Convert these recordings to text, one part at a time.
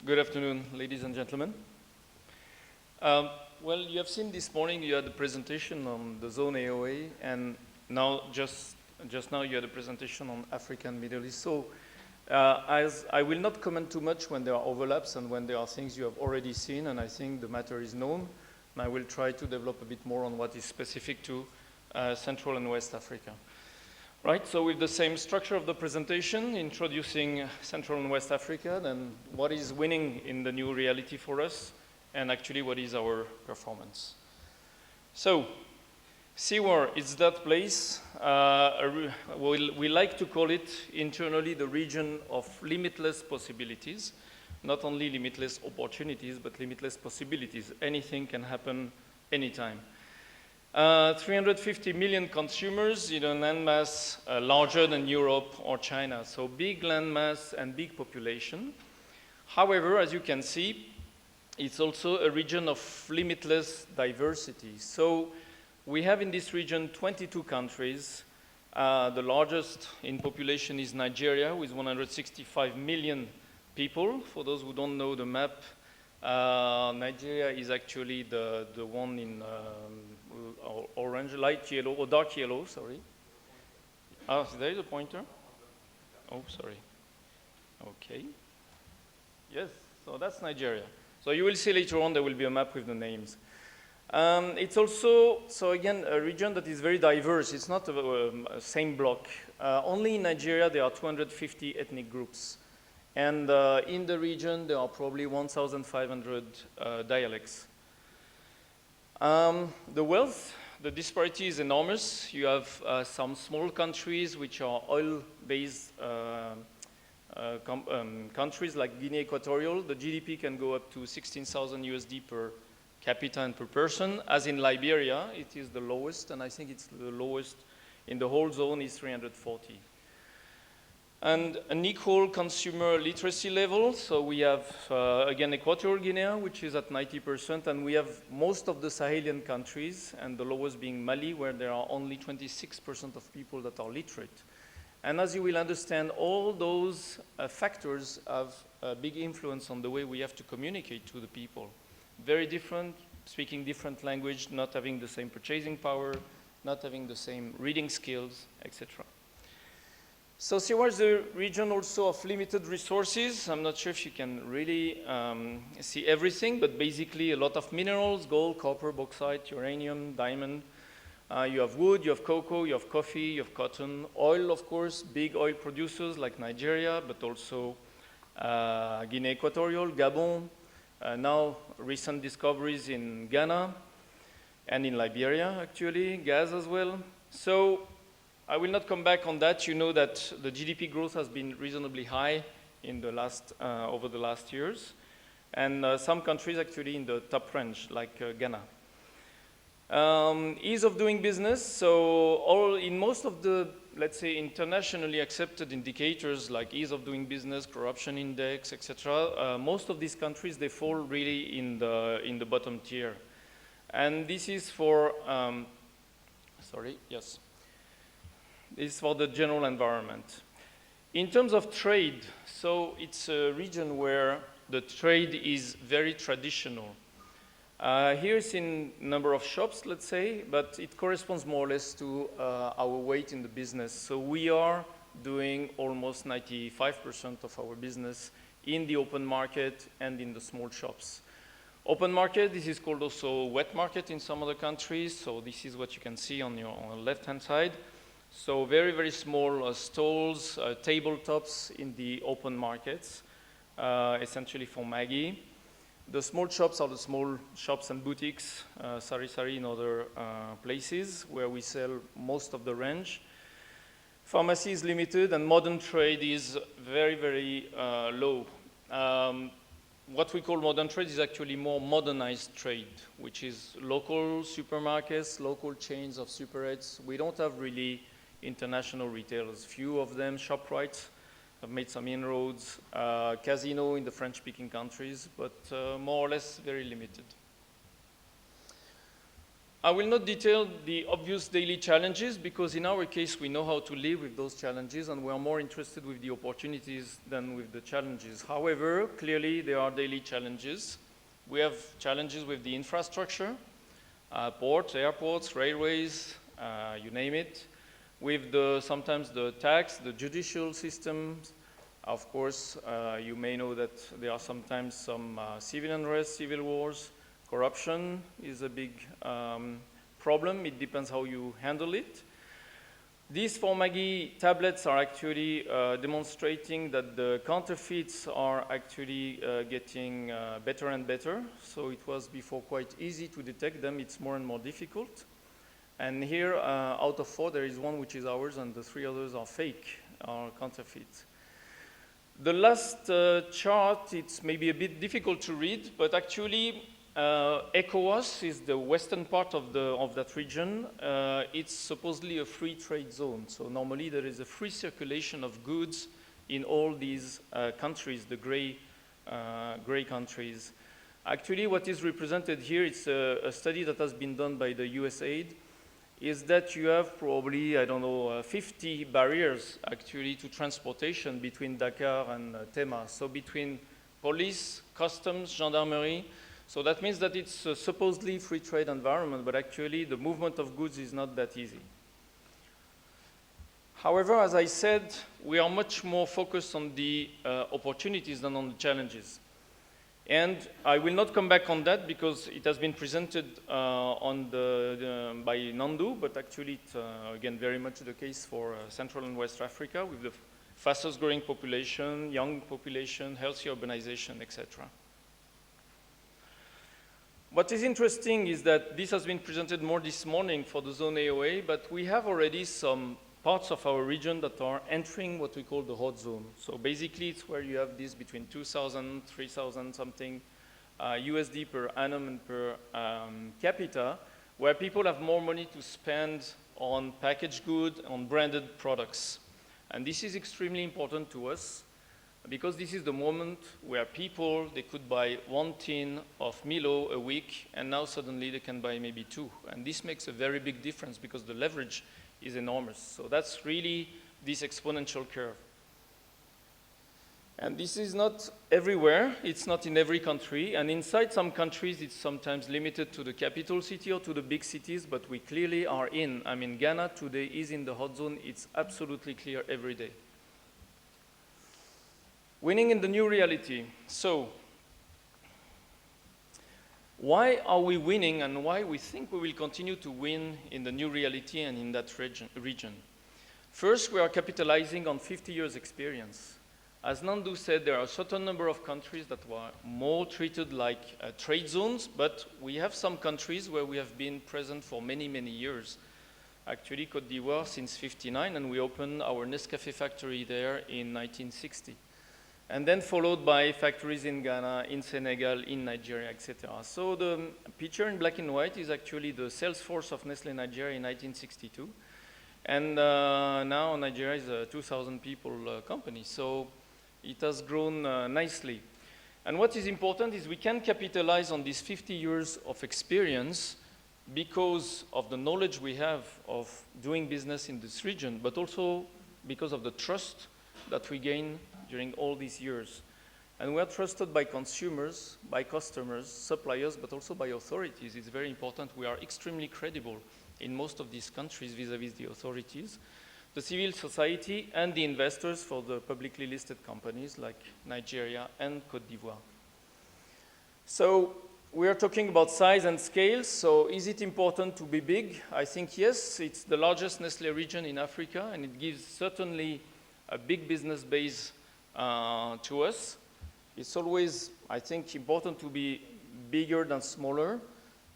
Good afternoon, ladies and gentlemen. Well, you have seen this morning you had a presentation on the zone AOA, and now just now you had a presentation on Africa and Middle East. So as I will not comment too much when there are overlaps and when there are things you have already seen, and I think the matter is known, and I will try to develop a bit more on what is specific to Central and West Africa. Right, so with the same structure of the presentation, introducing Central and West Africa, then what is winning in the new reality for us, and actually what is our performance. So, CWAR is that place, we like to call it internally the region of limitless possibilities, not only limitless opportunities, but limitless possibilities. Anything can happen anytime. 350 million consumers in a landmass larger than Europe or China, so big landmass and big population. However, as you can see, it's also a region of limitless diversity. So we have in this region 22 countries. The largest in population is Nigeria with 165 million people. For those who don't know the map, Nigeria is actually the one in orange, light yellow, or dark yellow, sorry. Ah, there is a pointer? Oh, sorry. Okay. Yes, so that's Nigeria. So you will see later on there will be a map with the names. It's also, so again, a region that is very diverse. It's not a same block. Only in Nigeria there are 250 ethnic groups. And in the region, there are probably 1,500 dialects. The wealth, the disparity is enormous. You have some small countries which are oil-based countries like Guinea Equatorial. The GDP can go up to 16,000 USD per capita and per person. As in Liberia, it is the lowest, and I think it's the lowest in the whole zone is 340. And an equal consumer literacy level. So we have, again, Equatorial Guinea, which is at 90%, and we have most of the Sahelian countries, and the lowest being Mali, where there are only 26% of people that are literate. And as you will understand, all those factors have a big influence on the way we have to communicate to the people. Very different, speaking different language, not having the same purchasing power, not having the same reading skills, etc. So CWAR is a region also of limited resources. I'm not sure if you can really see everything, but basically a lot of minerals, gold, copper, bauxite, uranium, diamond. You have wood, you have cocoa, you have coffee, you have cotton, oil, of course, big oil producers like Nigeria, but also Guinea Equatorial, Gabon, now recent discoveries in Ghana and in Liberia, actually, gas as well. So I will not come back on that. You know that the GDP growth has been reasonably high in the last, over the last years, and some countries actually in the top range, like Ghana. Ease of doing business. So in most of the, let's say, internationally accepted indicators like ease of doing business, corruption index, etc., most of these countries, they fall really in the bottom tier. And this is for, sorry, yes. This is for the general environment. In terms of trade, so it's a region where the trade is very traditional. Here it's in number of shops, let's say, but it corresponds more or less to our weight in the business. So we are doing almost 95% of our business in the open market and in the small shops. Open market, this is called also wet market in some other countries. So this is what you can see on the left-hand side. So very, very small stalls, tabletops in the open markets, essentially for Maggi. The small shops are the small shops and boutiques, sari-sari in other places where we sell most of the range. Pharmacy is limited and modern trade is very, very low. What we call modern trade is actually more modernized trade, which is local supermarkets, local chains of superates. We don't have really international retailers. Few of them, ShopRite, have made some inroads, Casino in the French-speaking countries, but more or less very limited. I will not detail the obvious daily challenges because in our case we know how to live with those challenges and we are more interested with the opportunities than with the challenges. However, clearly there are daily challenges. We have challenges with the infrastructure, ports, airports, railways, you name it. With sometimes the tax, the judicial systems. Of course, you may know that there are sometimes some civil unrest, civil wars. Corruption is a big problem. It depends how you handle it. These 4 Maggie tablets are actually demonstrating that the counterfeits are actually getting better and better. So it was before quite easy to detect them. It's more and more difficult. And here, out of 4, there is 1 which is ours, and the 3 others are fake, are counterfeit. The last chart, it's maybe a bit difficult to read, but actually, ECOWAS is the western part of that region. It's supposedly a free trade zone. So normally there is a free circulation of goods in all these countries, the gray countries. Actually, what is represented here, it's a study that has been done by the USAID, is that you have probably, I don't know, 50 barriers actually to transportation between Dakar and Tema. So between police, customs, gendarmerie. So that means that it's a supposedly free trade environment, but actually the movement of goods is not that easy. However, as I said, we are much more focused on the opportunities than on the challenges. And I will not come back on that because it has been presented by Nandu, but actually it's, again, very much the case for Central and West Africa with the fastest growing population, young population, healthy urbanization, etc. What is interesting is that this has been presented more this morning for the zone AOA, but we have already some parts of our region that are entering what we call the hot zone. So basically it's where you have this between 2,000, 3,000 something USD per annum and per capita, where people have more money to spend on packaged goods, on branded products. And this is extremely important to us because this is the moment where people, they could buy 1 tin of Milo a week, and now suddenly they can buy maybe 2. And this makes a very big difference because the leverage is enormous. So that's really this exponential curve. And this is not everywhere. It's not in every country. And inside some countries, it's sometimes limited to the capital city or to the big cities, but we clearly are in. I mean, Ghana today is in the hot zone. It's absolutely clear every day. Winning in the new reality. So, why are we winning and why we think we will continue to win in the new reality and in that region? First, we are capitalizing on 50 years experience. As Nandu said, there are a certain number of countries that were more treated like trade zones, but we have some countries where we have been present for many, many years. Actually, Côte d'Ivoire since '59, and we opened our Nescafe factory there in 1960. And then followed by factories in Ghana, in Senegal, in Nigeria, etc. So the picture in black and white is actually the sales force of Nestlé Nigeria in 1962. And now Nigeria is a 2,000 people company. So it has grown nicely. And what is important is we can capitalize on these 50 years of experience because of the knowledge we have of doing business in this region, but also because of the trust that we gain during all these years. And we are trusted by consumers, by customers, suppliers, but also by authorities. It's very important. We are extremely credible in most of these countries vis-à-vis the authorities, the civil society, and the investors for the publicly listed companies like Nigeria and Côte d'Ivoire. So we are talking about size and scale. So is it important to be big? I think yes. It's the largest Nestlé region in Africa, and it gives certainly a big business base to us. It's always, I think, important to be bigger than smaller.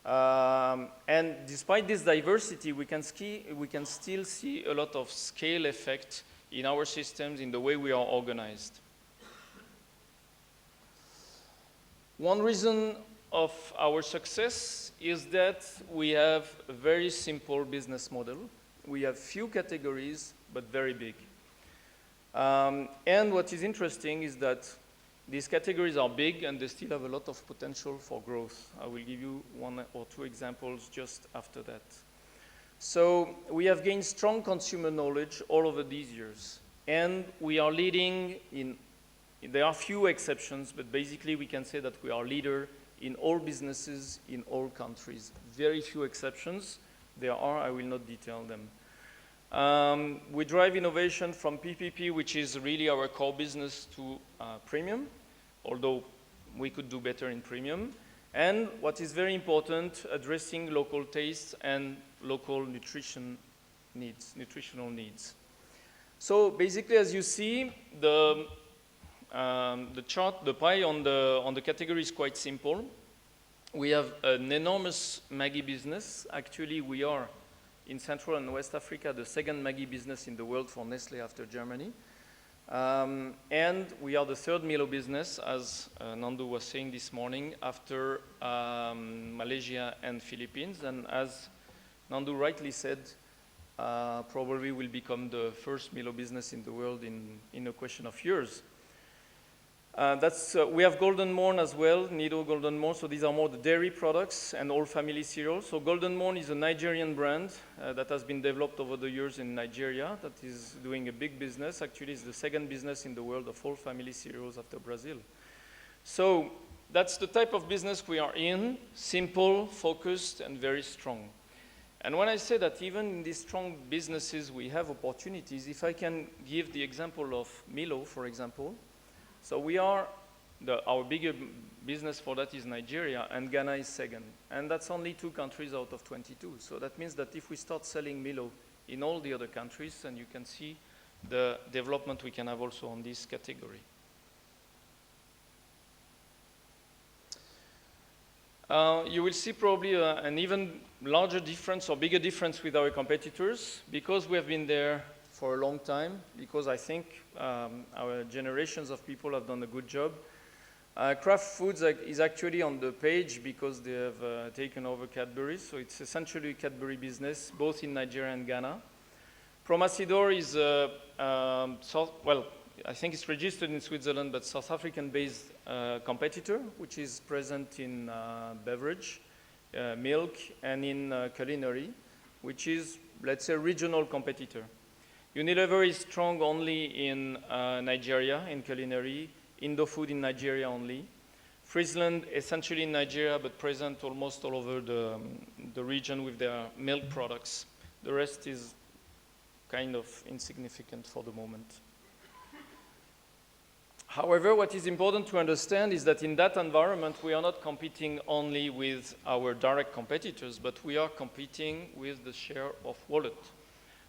And despite this diversity, we can still see a lot of scale effect in our systems, in the way we are organized. One reason of our success is that we have a very simple business model. We have few categories, but very big. And what is interesting is that These categories are big and they still have a lot of potential for growth. I will give you one or two examples just after that. So we have gained strong consumer knowledge all over these years, and we are leading in, there are few exceptions, but basically we can say that we are leader in all businesses in all countries. Very few exceptions. There are, I will not detail them. We drive innovation from PPP, which is really our core business, to premium, although we could do better in premium. And what is very important, addressing local tastes and local nutritional needs. So basically, as you see, the chart, the pie on the category is quite simple. We have an enormous Maggi business. Actually, we are in Central and West Africa the second Maggi business in the world for Nestlé after Germany. And we are the third Milo business, as Nandu was saying this morning, after Malaysia and Philippines. And as Nandu rightly said, probably will become the first Milo business in the world in a question of years. We have Golden Morn as well, Nido Golden Morn, so these are more the dairy products and all family cereals. So Golden Morn is a Nigerian brand that has been developed over the years in Nigeria that is doing a big business. Actually, it's the second business in the world of all family cereals after Brazil. So that's the type of business we are in, simple, focused, and very strong. And when I say that even in these strong businesses we have opportunities, if I can give the example of Milo, for example. So we are, our bigger business for that is Nigeria, and Ghana is second. And that's only 2 countries out of 22. So that means that if we start selling Milo in all the other countries, then you can see the development we can have also on this category. You will see probably an even larger difference or bigger difference with our competitors because we have been there for a long time, because I think our generations of people have done a good job. Kraft Foods is actually on the page because they have taken over Cadbury, so it's essentially a Cadbury business, both in Nigeria and Ghana. Promasidor is, I think it's registered in Switzerland, but South African-based competitor, which is present in beverage, milk, and in culinary, which is, let's say, a regional competitor. Unilever is strong only in Nigeria, in culinary, Indofood in Nigeria only. Friesland, essentially in Nigeria, but present almost all over the region with their milk products. The rest is kind of insignificant for the moment. However, what is important to understand is that in that environment, we are not competing only with our direct competitors, but we are competing with the share of wallet.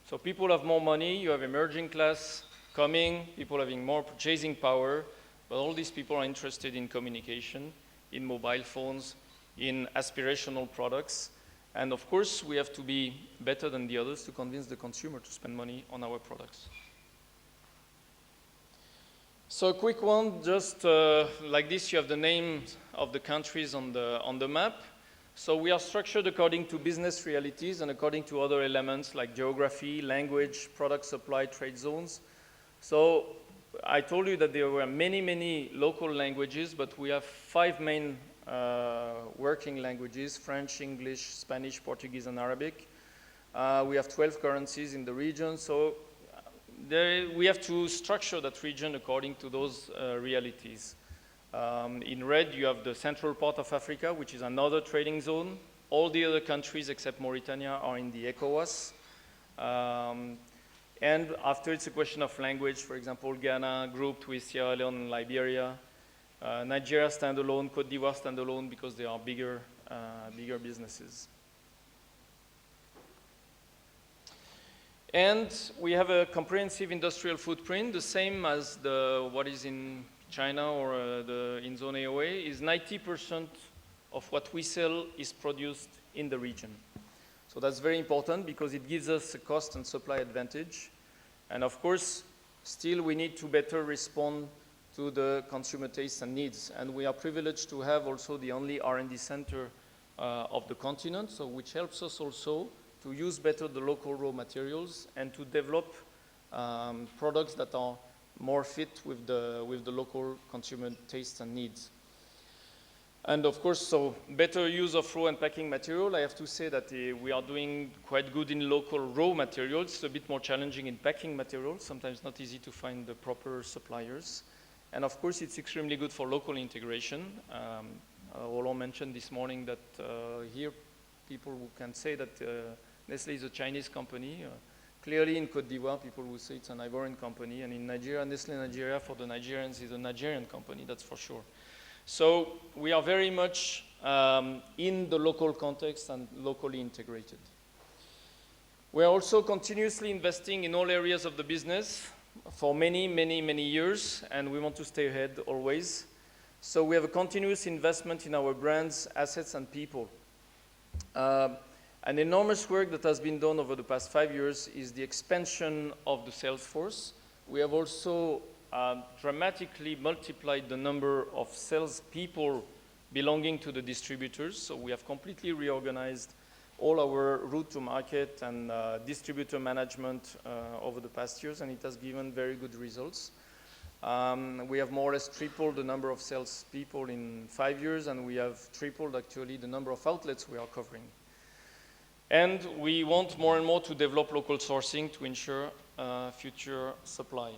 So people have more money, you have emerging class coming, people having more purchasing power, but all these people are interested in communication, in mobile phones, in aspirational products. And of course, we have to be better than the others to convince the consumer to spend money on our products. So a quick one, just like this, you have the names of the countries on the map. So we are structured according to business realities and according to other elements like geography, language, product supply, trade zones. So I told you that there were many, many local languages, but we have 5 main working languages: French, English, Spanish, Portuguese, and Arabic. We have 12 currencies in the region, so we have to structure that region according to those realities. In red, you have the central part of Africa, which is another trading zone. All the other countries except Mauritania are in the ECOWAS. And after, it's a question of language. For example, Ghana grouped with Sierra Leone and Liberia. Nigeria standalone, Côte d'Ivoire standalone because they are bigger businesses. And we have a comprehensive industrial footprint, the same as what is in China or in Zone AOA. Is 90% of what we sell is produced in the region. So that's very important because it gives us a cost and supply advantage. And of course, still we need to better respond to the consumer tastes and needs. And we are privileged to have also the only R&D center of the continent, so which helps us also to use better the local raw materials and to develop products that are more fit with the local consumer tastes and needs. And of course, so better use of raw and packing material. I have to say that we are doing quite good in local raw materials. It's a bit more challenging in packing materials. Sometimes not easy to find the proper suppliers. And of course, it's extremely good for local integration. Roland mentioned this morning that here people who can say that Nestlé is a Chinese company. Clearly in Côte d'Ivoire, people will say it's an Ivorian company. And in Nigeria, Nestlé Nigeria, for the Nigerians, is a Nigerian company, that's for sure. So we are very much in the local context and locally integrated. We are also continuously investing in all areas of the business for many, many, many years, and we want to stay ahead always. So we have a continuous investment in our brands, assets, and people. An enormous work that has been done over the past 5 years is the expansion of the sales force. We have also dramatically multiplied the number of salespeople belonging to the distributors. So we have completely reorganized all our route to market and distributor management over the past years, and it has given very good results. We have more or less tripled the number of salespeople in 5 years, and we have tripled actually the number of outlets we are covering. And we want more and more to develop local sourcing to ensure future supply.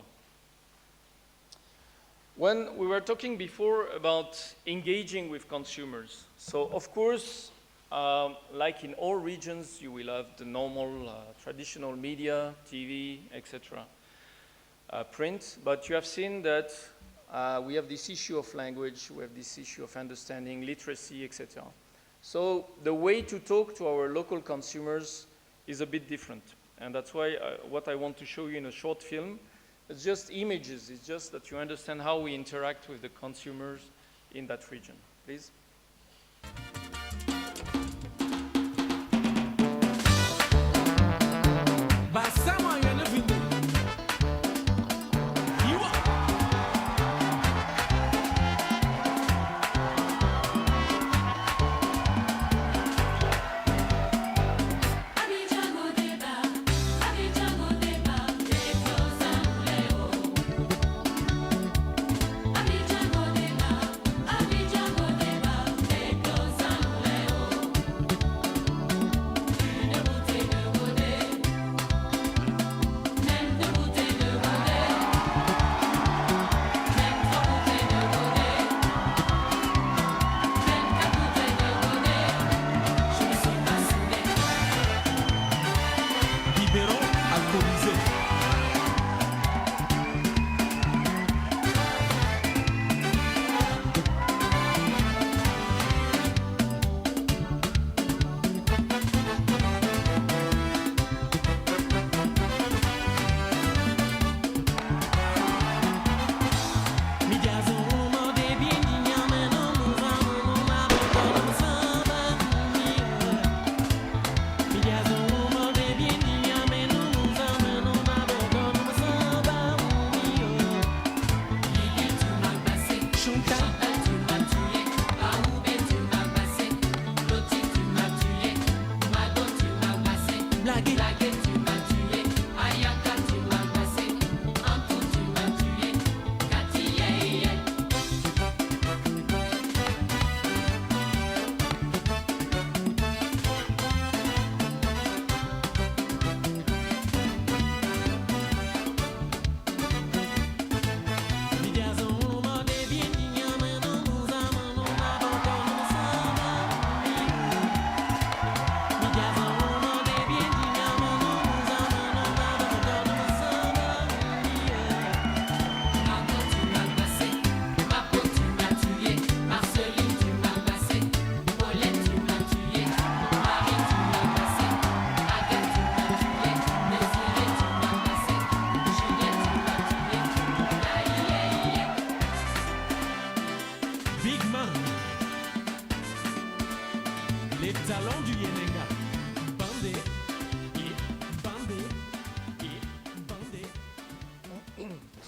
When we were talking before about engaging with consumers, so of course, like in all regions, you will have the normal traditional media, TV, etc., print, but you have seen that we have this issue of language, we have this issue of understanding, literacy, etc. So the way to talk to our local consumers is a bit different, and that's why what I want to show you in a short film, it's just images, it's just that you understand how we interact with the consumers in that region. Please.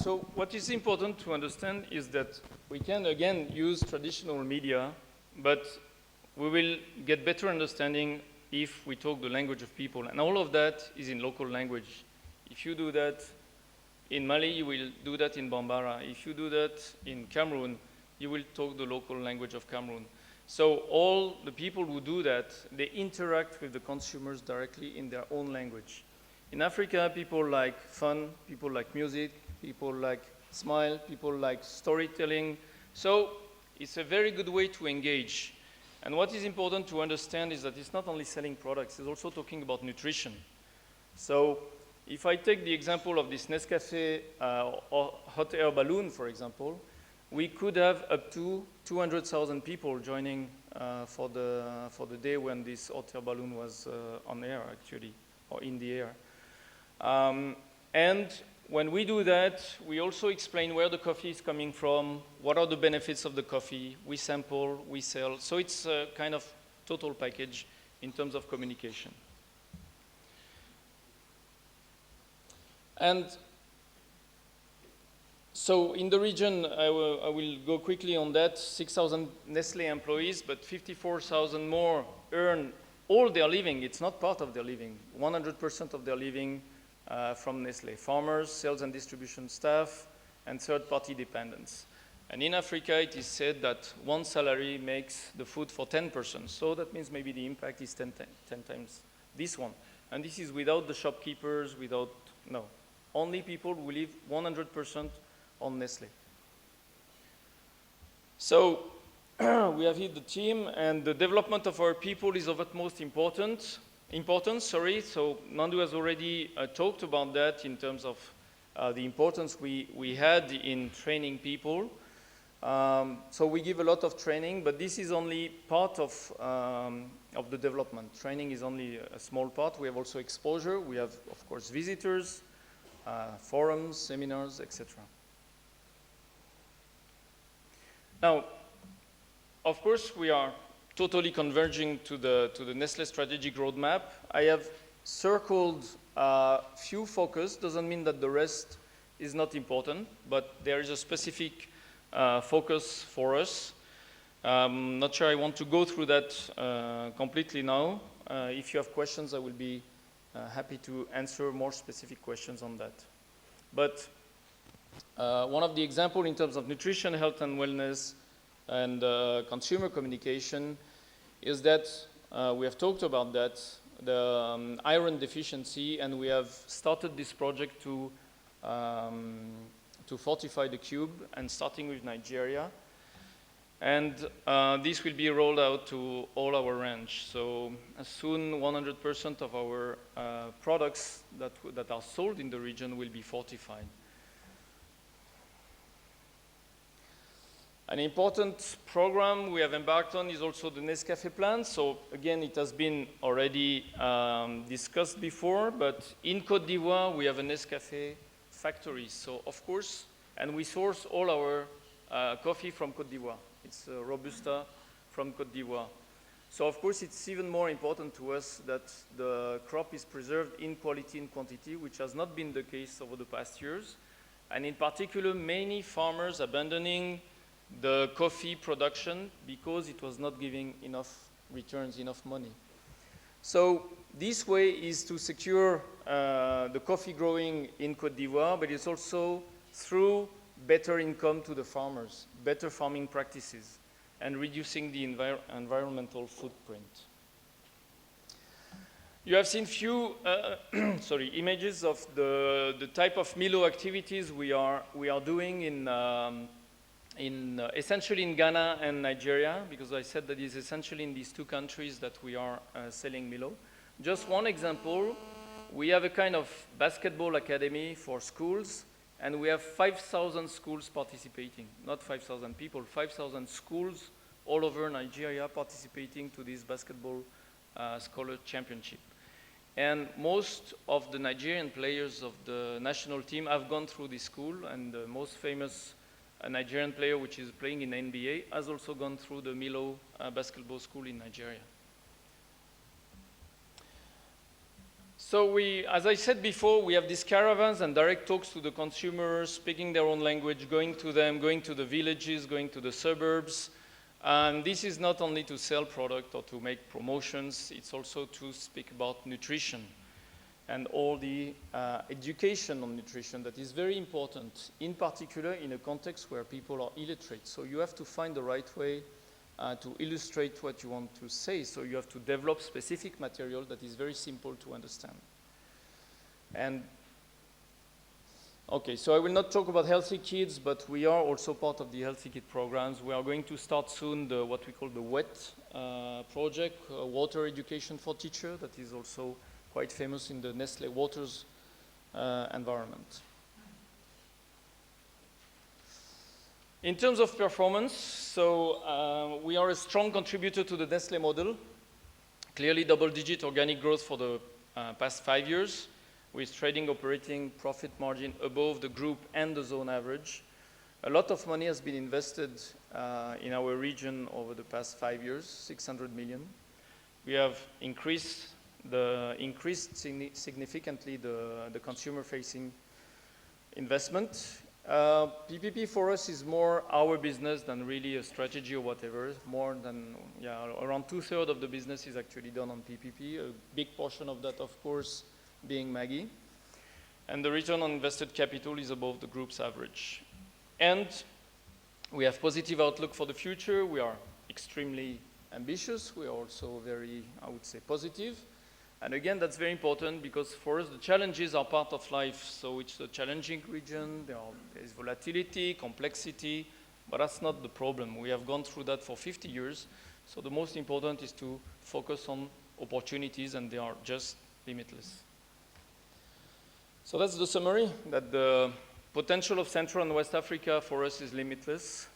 So what is important to understand is that we can again use traditional media, but we will get better understanding if we talk the language of people. And all of that is in local language. If you do that, in Mali, you will do that in Bambara. If you do that in Cameroon, you will talk the local language of Cameroon. So all the people who do that, they interact with the consumers directly in their own language. In Africa, people like fun, people like music, people like smile, people like storytelling. So it's a very good way to engage. And what is important to understand is that it's not only selling products, it's also talking about nutrition. So if I take the example of this Nescafe or hot air balloon, for example, we could have up to 200,000 people joining for the day when this hot air balloon was on air, actually, or in the air. And when we do that, we also explain where the coffee is coming from, what are the benefits of the coffee, we sample, we sell. So it's a kind of total package in terms of communication. And so in the region, I will go quickly on that, 6,000 Nestlé employees, but 54,000 more earn all their living. It's not part of their living, 100% of their living from Nestlé. Farmers, sales and distribution staff, and third-party dependents. And in Africa, it is said that one salary makes the food for 10 persons. So that means maybe the impact is 10 times this one. And this is without the shopkeepers, no. Only people who live 100% on Nestlé. So we have hit the team, and the development of our people is of utmost importance. So Nandu has already talked about that in terms of the importance we had in training people. So we give a lot of training, but this is only part of the development. Training is only a small part. We have also exposure. We have, of course, visitors, forums, seminars, etc. Now, of course, we are totally converging to the Nestlé strategic roadmap. I have circled few focus. Doesn't mean that the rest is not important, but there is a specific focus for us. Not sure I want to go through that completely now. If you have questions, I will be happy to answer more specific questions on that. But one of the examples in terms of nutrition, health and wellness, and consumer communication is that we have talked about that, the iron deficiency, and we have started this project to fortify the cube, and starting with Nigeria. And this will be rolled out to all our range. So soon 100% of our products that are sold in the region will be fortified. An important program we have embarked on is also the Nescafe Plan. So again, it has been already discussed before, but in Côte d'Ivoire, we have a Nescafe factory. So of course, and we source all our coffee from Côte d'Ivoire. It's Robusta from Côte d'Ivoire. So of course, it's even more important to us that the crop is preserved in quality and quantity, which has not been the case over the past years. And in particular, many farmers abandoning the coffee production because it was not giving enough returns, enough money. So this way is to secure the coffee growing in Côte d'Ivoire, but it's also through better income to the farmers, better farming practices, and reducing the environmental footprint. You have seen few images of the type of Milo activities we are doing essentially in Ghana and Nigeria, because I said that it's essentially in these two countries that we are selling Milo. Just one example, we have a kind of basketball academy for schools, and we have 5,000 schools participating, not 5,000 people, 5,000 schools all over Nigeria participating to this basketball scholar championship. And most of the Nigerian players of the national team have gone through this school, and the most famous Nigerian player, which is playing in the NBA, has also gone through the Milo basketball school in Nigeria. So as I said before, we have these caravans and direct talks to the consumers, speaking their own language, going to them, going to the villages, going to the suburbs. And this is not only to sell product or to make promotions, it's also to speak about nutrition. and all the education on nutrition that is very important, in particular in a context where people are illiterate. So you have to find the right way to illustrate what you want to say. So you have to develop specific material that is very simple to understand. And okay, so I will not talk about Healthy Kids, but we are also part of the Healthy Kid programs. We are going to start soon what we call the WET project, Water Education for Teachers, that is also quite famous in the Nestlé Waters environment. In terms of performance, so we are a strong contributor to the Nestlé model. Clearly double-digit organic growth for the past 5 years, with trading operating profit margin above the group and the zone average. A lot of money has been invested in our region over the past 5 years, 600 million. We have increased significantly the consumer-facing investment. PPP for us is more our business than really a strategy or whatever. More than, around 2/3 of the business is actually done on PPP. A big portion of that, of course, being Maggi. And the return on invested capital is above the group's average. And we have positive outlook for the future. We are extremely ambitious. We are also very, I would say, positive. And again, that's very important because for us, the challenges are part of life. So it's a challenging region. There is volatility, complexity, but that's not the problem. We have gone through that for 50 years. So the most important is to focus on opportunities, and they are just limitless. So that's the summary, that the potential of Central and West Africa for us is limitless.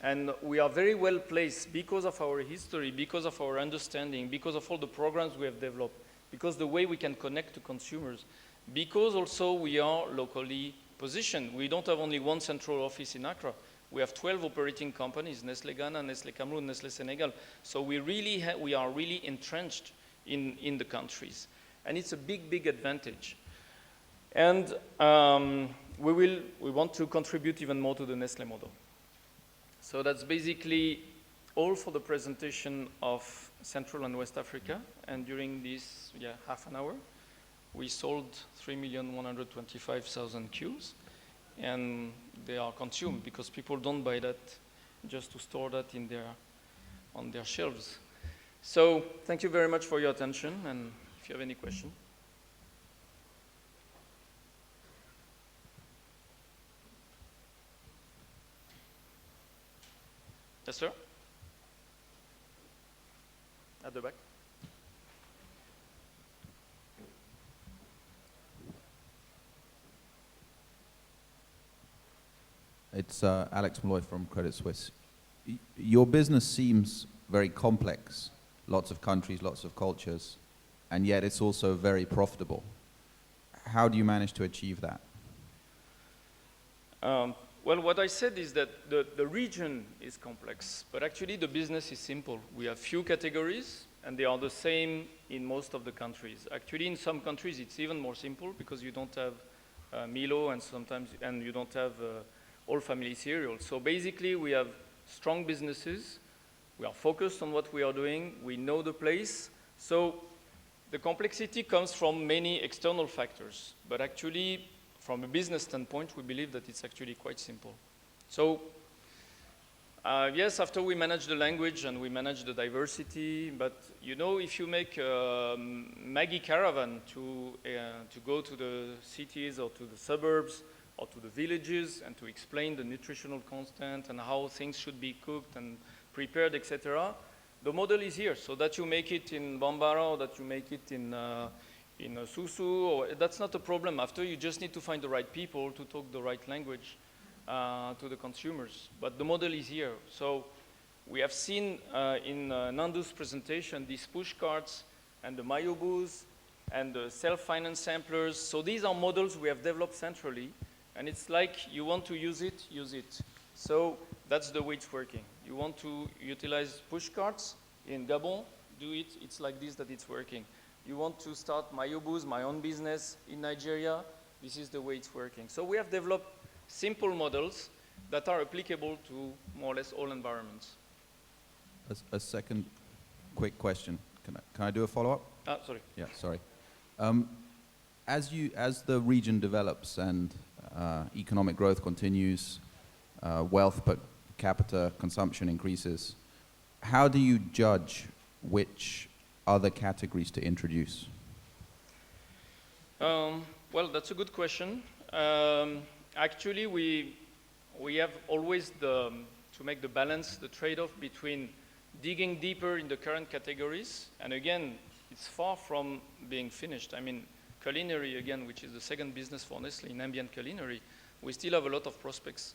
And we are very well placed because of our history, because of our understanding, because of all the programs we have developed, because the way we can connect to consumers, because also we are locally positioned. We don't have only one central office in Accra. We have 12 operating companies, Nestlé Ghana, Nestlé Cameroon, Nestlé Senegal. So we are really entrenched in the countries. And it's a big, big advantage. And we want to contribute even more to the Nestlé model. So that's basically all for the presentation of Central and West Africa. And during this half an hour, we sold 3,125,000 cubes. And they are consumed because people don't buy that just to store that on their shelves. So thank you very much for your attention. And if you have any questions. Yes, sir? At the back. It's Alex Malloy from Credit Suisse. Your business seems very complex, lots of countries, lots of cultures, and yet it's also very profitable. How do you manage to achieve that? Well, what I said is that the region is complex, but actually the business is simple. We have few categories, and they are the same in most of the countries. Actually, in some countries, it's even more simple because you don't have Milo, and you don't have all family cereals. So basically, we have strong businesses. We are focused on what we are doing. We know the place. So the complexity comes from many external factors, but actually, from a business standpoint, we believe that it's actually quite simple. So, yes, after we manage the language and we manage the diversity, but you know, if you make a Maggi caravan to go to the cities or to the suburbs or to the villages and to explain the nutritional content and how things should be cooked and prepared, etc., the model is here. So that you make it in Bambara or that you make it in Susu, or that's not a problem. After, you just need to find the right people to talk the right language to the consumers. But the model is here. So we have seen in Nandu's presentation these push carts and the Mayobus and the self-finance samplers. So these are models we have developed centrally, and it's like you want to use it, use it. So that's the way it's working. You want to utilize push carts in Gabon, do it. It's like this that it's working. You want to start Mayobus, my own business in Nigeria, this is the way it's working. So we have developed simple models that are applicable to more or less all environments. A second quick question. Can I do a follow-up? Sorry. Yeah, sorry. as the region develops and economic growth continues, wealth per capita consumption increases, how do you judge which other categories to introduce? Well, that's a good question. Actually, we have always to make the balance, the trade-off between digging deeper in the current categories, and again, it's far from being finished. I mean, culinary, again, which is the second business for Nestlé in ambient culinary, we still have a lot of prospects.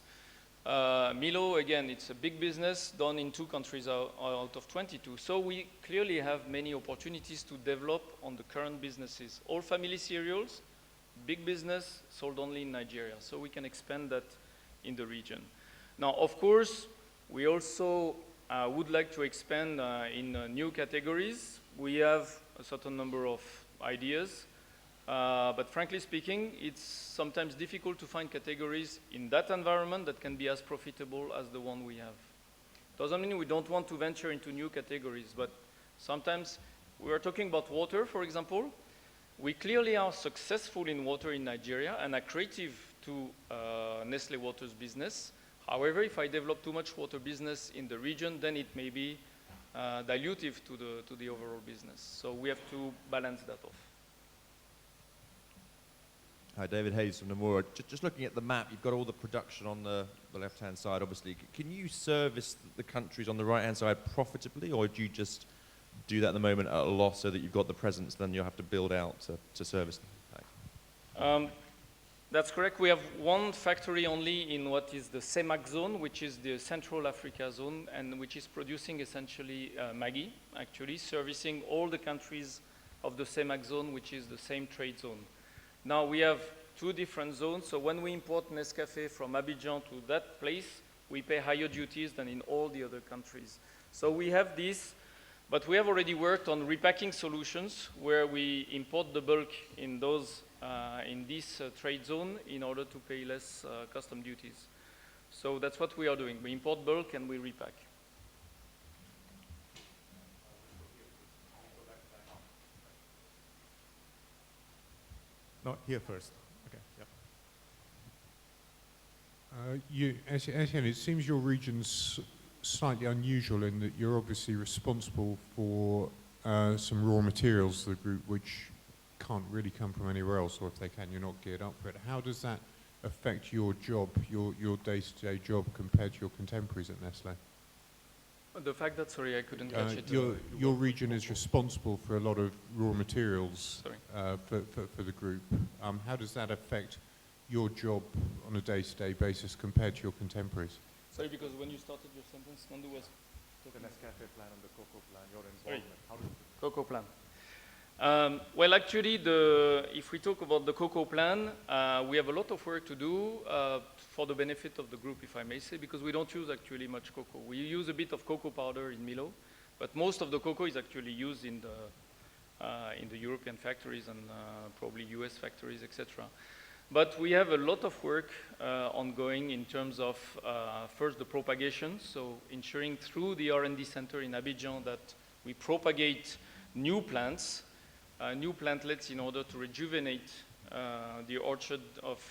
Milo, again, it's a big business done in 2 countries out of 22. So we clearly have many opportunities to develop on the current businesses. All family cereals, big business, sold only in Nigeria. So we can expand that in the region. Now, of course, we also would like to expand in new categories. We have a certain number of ideas. But frankly speaking, it's sometimes difficult to find categories in that environment that can be as profitable as the one we have. Doesn't mean we don't want to venture into new categories, but sometimes we are talking about water, for example. We clearly are successful in water in Nigeria and are creative to Nestlé Water's business. However, if I develop too much water business in the region, then it may be dilutive to the overall business. So we have to balance that off. Hi, David Hayes from Nomura. Just looking at the map, you've got all the production on the left-hand side, obviously. Can you service the countries on the right-hand side profitably, or do you just do that at the moment at a loss so that you've got the presence, then you'll have to build out to service them? That's correct. We have one factory only in what is the CEMAC zone, which is the Central Africa zone, and which is producing essentially Maggi, actually, servicing all the countries of the CEMAC zone, which is the same trade zone. Now we have 2 different zones, so when we import Nescafe from Abidjan to that place, we pay higher duties than in all the other countries. So we have this, but we have already worked on repacking solutions where we import the bulk in those in this trade zone in order to pay less custom duties. So that's what we are doing. We import bulk and we repack. No, here first. Okay. Yep. Etienne, it seems your region's slightly unusual in that you're obviously responsible for some raw materials of the group which can't really come from anywhere else, or if they can, you're not geared up for it. How does that affect your job, your day-to-day job, compared to your contemporaries at Nestlé? The fact that, sorry, I couldn't catch it. Your region is responsible for a lot of raw materials for the group. How does that affect your job on a day-to-day basis compared to your contemporaries? Sorry, because when you started your sentence, Nandu was The Nescafe Plan and the Cocoa Plan, your involvement. How does Cocoa Plan. Well, actually, if we talk about the Cocoa Plan, we have a lot of work to do for the benefit of the group, if I may say, because we don't use actually much cocoa. We use a bit of cocoa powder in Milo, but most of the cocoa is actually used in the European factories and probably US factories, etc. But we have a lot of work ongoing in terms of first the propagation, so ensuring through the R&D center in Abidjan that we propagate new plants, new plantlets in order to rejuvenate the orchard of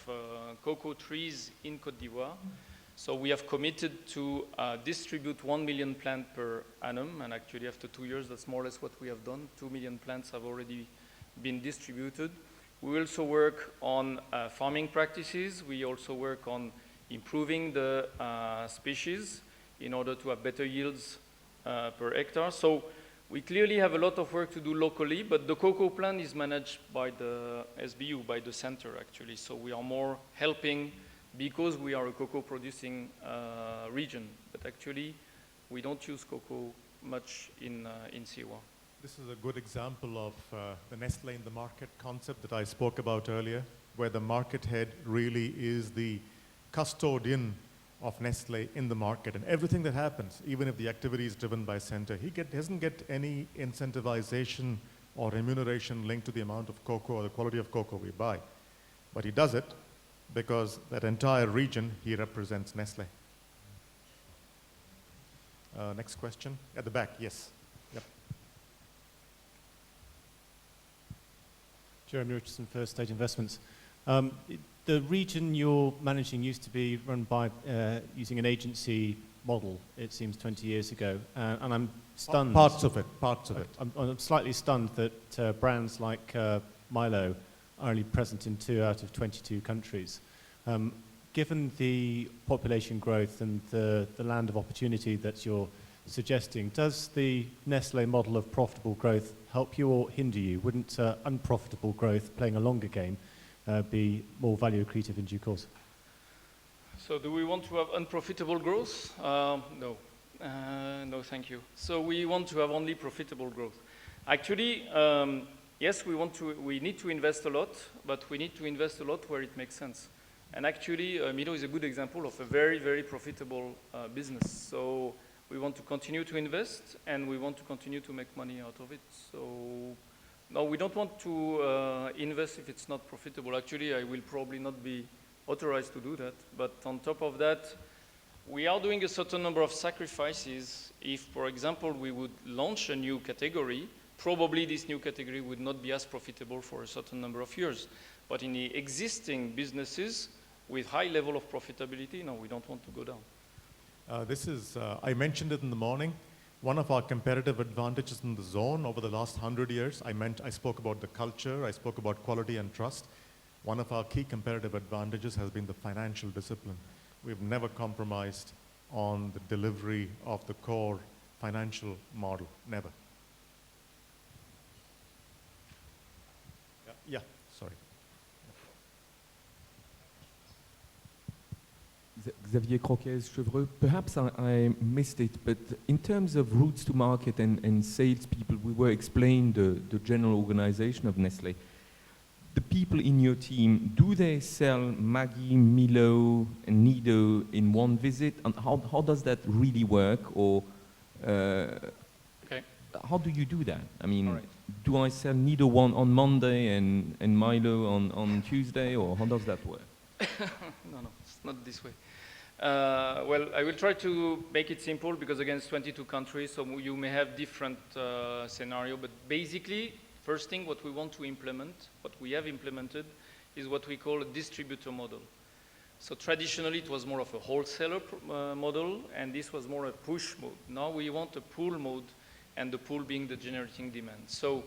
cocoa trees in Côte d'Ivoire. So we have committed to distribute 1 million plants per annum, and actually after 2 years, that's more or less what we have done. 2 million plants have already been distributed. We also work on farming practices. We also work on improving the species in order to have better yields per hectare. So we clearly have a lot of work to do locally, but the cocoa plan is managed by the SBU, by the center actually. So we are more helping because we are a cocoa producing region, but actually we don't use cocoa much in Siwa. This is a good example of the Nestlé in the market concept that I spoke about earlier, where the market head really is the custodian of Nestlé in the market, and everything that happens, even if the activity is driven by center, he doesn't get any incentivization or remuneration linked to the amount of cocoa or the quality of cocoa we buy. But he does it because that entire region, he represents Nestlé. Next question, at the back, yes. Yep. Jeremy Richardson, First State Investments. The region you're managing used to be run by using an agency model, it seems 20 years ago, and I'm stunned. Parts of it. I'm slightly stunned that brands like Milo are only present in 2 out of 22 countries. Given the population growth and the land of opportunity that you're suggesting, does the Nestlé model of profitable growth help you or hinder you? Wouldn't unprofitable growth, playing a longer game, be more value accretive in due course? So do we want to have unprofitable growth? No. No, thank you. So we want to have only profitable growth. Actually, yes, we need to invest a lot, but we need to invest a lot where it makes sense. And actually, Milo is a good example of a very, very profitable business. So we want to continue to invest, and we want to continue to make money out of it. So no, we don't want to invest if it's not profitable. Actually, I will probably not be authorized to do that. But on top of that, we are doing a certain number of sacrifices. If, for example, we would launch a new category, probably this new category would not be as profitable for a certain number of years. But in the existing businesses, with high level of profitability, no, we don't want to go down. I mentioned it in the morning, one of our competitive advantages in the zone over the last 100 years, I spoke about the culture, I spoke about quality and trust. One of our key competitive advantages has been the financial discipline. We've never compromised on the delivery of the core financial model, never. Yeah, sorry. Xavier Croquez, Chevreux. Perhaps I missed it, but in terms of routes to market and salespeople, we were explained the general organization of Nestlé. The people in your team, do they sell Maggi, Milo, and Nido in one visit? And how does that really work? Or Okay. how do you do that? I mean, All right. do I sell Nido one on Monday and Milo on Tuesday, or how does that work? No, it's not this way. Well, I will try to make it simple because again, it's 22 countries, so you may have different scenario. But basically, first thing, what we want to implement, what we have implemented, is what we call a distributor model. So traditionally, it was more of a wholesaler model, and this was more a push mode. Now we want a pull mode, and the pull being the generating demand. So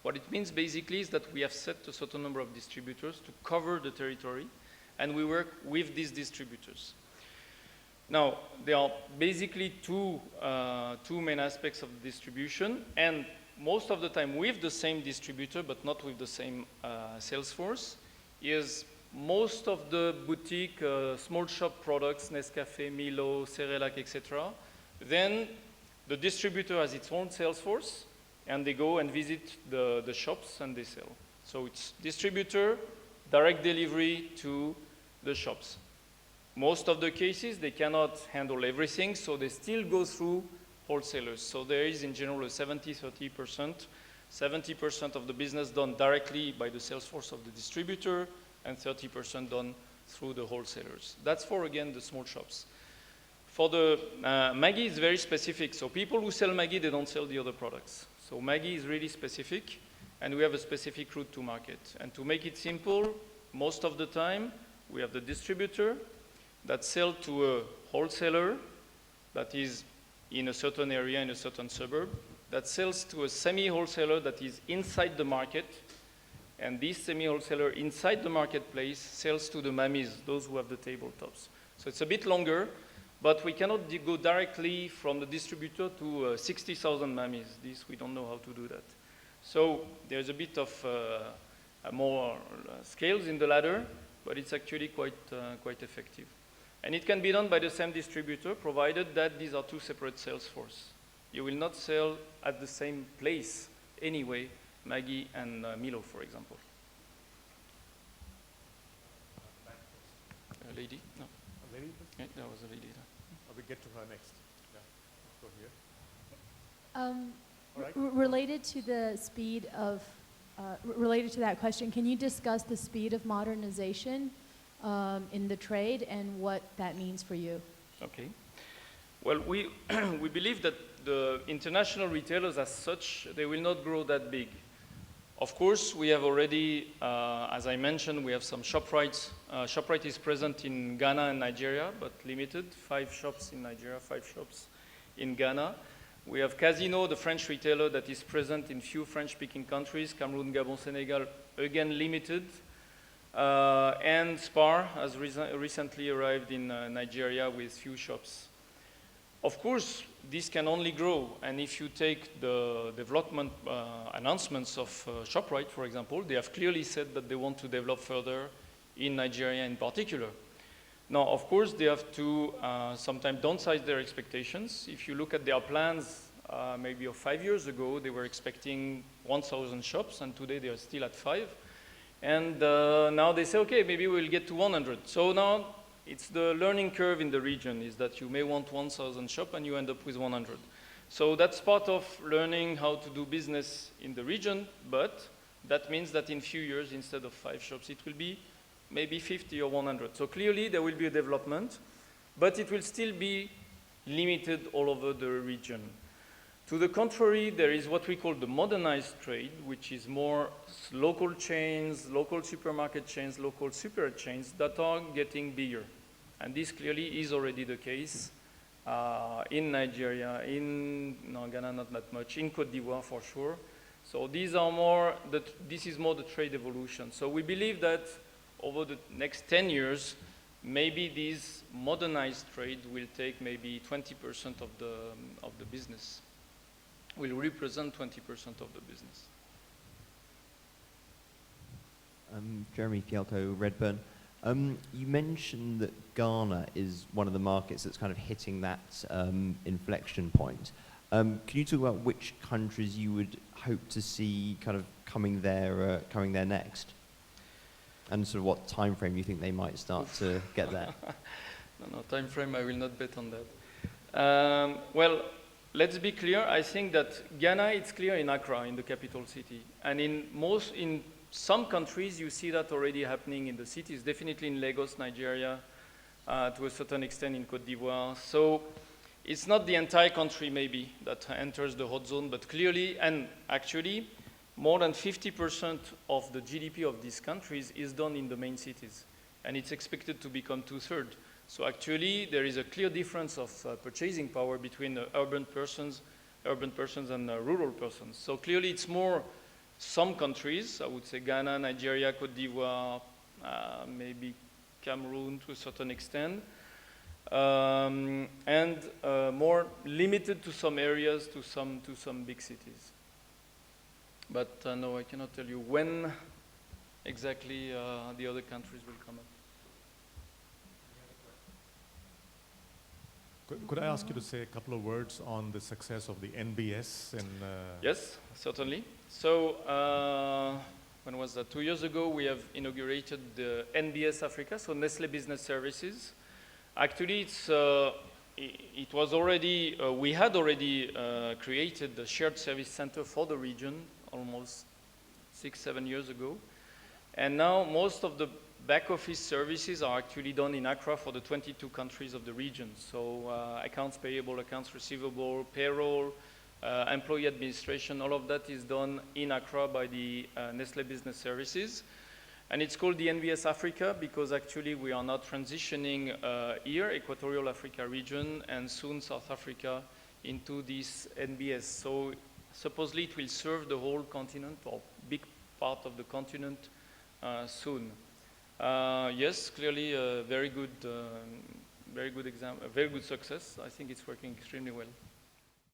what it means basically is that we have set a certain number of distributors to cover the territory, and we work with these distributors. Now, there are basically two main aspects of the distribution, and most of the time with the same distributor, but not with the same sales force, is most of the boutique small shop products, Nescafe, Milo, Cerelac, etc. Then the distributor has its own sales force, and they go and visit the shops and they sell. So it's distributor, direct delivery to the shops. Most of the cases, they cannot handle everything, so they still go through wholesalers. So there is, in general, a 70-30%. 70% of the business done directly by the sales force of the distributor, and 30% done through the wholesalers. That's for, again, the small shops. For the Maggi, it's very specific. So people who sell Maggi, they don't sell the other products. So Maggi is really specific, and we have a specific route to market. And to make it simple, most of the time, we have the distributor that sells to a wholesaler that is in a certain area, in a certain suburb, that sells to a semi-wholesaler that is inside the market, and this semi-wholesaler inside the marketplace sells to the mammies, those who have the tabletops. So it's a bit longer, but we cannot go directly from the distributor to 60,000 mammies. This, we don't know how to do that. So there's a bit of more scales in the ladder, but it's actually quite effective. And it can be done by the same distributor, provided that these are two separate sales forces. You will not sell at the same place anyway, Maggi and Milo, for example. A lady? No. A lady? Yeah, there was a lady there. We get to her next. Yeah, let's go here. All right. Related to the speed of, related to that question, can you discuss the speed of modernization in the trade and what that means for you? Okay. Well, we believe that the international retailers as such, they will not grow that big. Of course, we have already, as I mentioned, we have some ShopRite. ShopRite is present in Ghana and Nigeria, but limited. 5 shops in Nigeria, 5 shops in Ghana. We have Casino, the French retailer that is present in few French-speaking countries, Cameroon, Gabon, Senegal, again limited. And Spar has recently arrived in Nigeria with few shops. Of course, this can only grow, and if you take the development announcements of ShopRite, for example, they have clearly said that they want to develop further in Nigeria in particular. Now, of course, they have to sometimes downsize their expectations. If you look at their plans, maybe of 5 years ago, they were expecting 1,000 shops, and today they are still at 5. And now they say, okay, maybe we'll get to 100. So now it's the learning curve in the region, is that you may want 1,000 shops and you end up with 100. So that's part of learning how to do business in the region, but that means that in few years, instead of 5 shops, it will be maybe 50 or 100. So clearly there will be a development, but it will still be limited all over the region. To the contrary, there is what we call the modernized trade, which is more local chains, local supermarket chains, local super chains that are getting bigger. And this clearly is already the case in Nigeria, in Ghana not that much, in Côte d'Ivoire for sure. So these are more, this is more the trade evolution. So we believe that over the next 10 years, maybe this modernized trade will take maybe 20% of the business, will represent 20% of the business. Jeremy Fialco, Redburn. You mentioned that Ghana is one of the markets that's kind of hitting that inflection point. Can you talk about which countries you would hope to see kind of coming there next? And sort of what time frame you think they might start to get there? No, time frame, I will not bet on that. Well, let's be clear. I think that Ghana, it's clear in Accra, in the capital city. And in some countries, you see that already happening in the cities, definitely in Lagos, Nigeria, to a certain extent in Côte d'Ivoire. So it's not the entire country, maybe, that enters the hot zone, but clearly, and actually, more than 50% of the GDP of these countries is done in the main cities. And it's expected to become 2/3. So actually, there is a clear difference of purchasing power between urban persons and rural persons. So clearly, it's more some countries, I would say Ghana, Nigeria, Côte d'Ivoire, maybe Cameroon to a certain extent, and more limited to some areas, to some big cities. But no, I cannot tell you when exactly the other countries will come up. Could I ask you to say a couple of words on the success of the NBS? Yes, certainly. So when was that? 2 years ago, we have inaugurated the NBS Africa, so Nestlé Business Services. Actually, it was already, we had already created the shared service center for the region almost 6-7 years ago. And now most of the back office services are actually done in Accra for the 22 countries of the region. So accounts payable, accounts receivable, payroll, employee administration, all of that is done in Accra by the Nestlé Business Services. And it's called the NBS Africa because actually we are now transitioning here, Equatorial Africa region, and soon South Africa into this NBS. So supposedly it will serve the whole continent or big part of the continent soon. Yes, clearly a very good example, a very good success. I think it's working extremely well.